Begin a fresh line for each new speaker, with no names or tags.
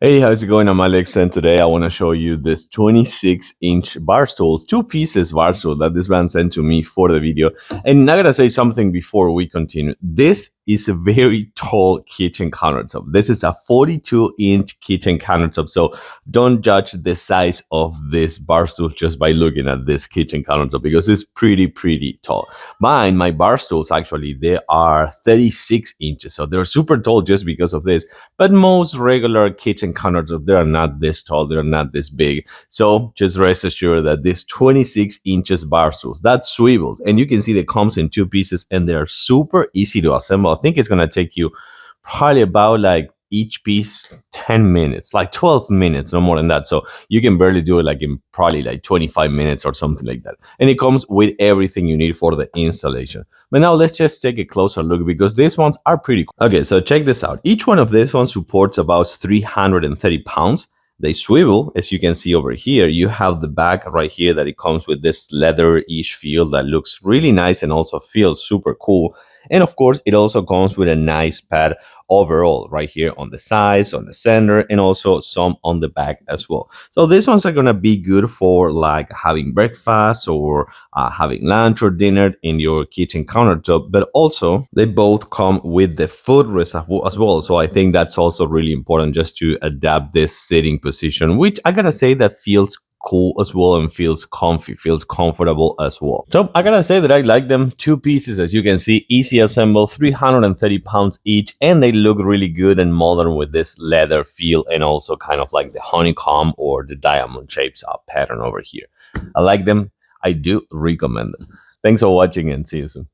Hey, how's it going? I'm Alex, and today I want to show you this 26-inch bar stools, two pieces bar stool that this man sent to me for the video. And I gotta say something before we continue. This is a very tall kitchen countertop. This is a 42-inch kitchen countertop, so don't judge the size of this bar stool just by looking at this kitchen countertop because it's pretty tall. My bar stools actually, they are 36 inches, so they're super tall just because of this. But most regular kitchen countertops, they are not this tall, they're not this big. So just rest assured that this 26 inches bar stools, that swivels, and you can see that comes in two pieces and they're super easy to assemble. I think it's gonna take you probably about like each piece 10 minutes, like 12 minutes, no more than that. So you can barely do it like in probably like 25 minutes or something like that. And it comes with everything you need for the installation. But now let's just take a closer look because these ones are pretty cool. Okay, so check this out. Each one of these ones supports about 330 pounds. They swivel, as you can see over here. You have the back right here that it comes with this leather-ish feel that looks really nice and also feels super cool. And of course, it also comes with a nice pad overall right here on the sides, on the center, and also some on the back as well. So these ones are gonna be good for like having breakfast or having lunch or dinner in your kitchen countertop, but also they both come with the footrest as well. So I think that's also really important just to adapt this sitting position, which I gotta say that feels cool as well and feels comfy, feels comfortable as well. So I gotta say that I like them. Two pieces, as you can see, easy assemble, 330 pounds each, and they look really good and modern with this leather feel and also kind of like the honeycomb or the diamond shapes pattern over here. I like them. I do recommend them. Thanks for watching and see you soon.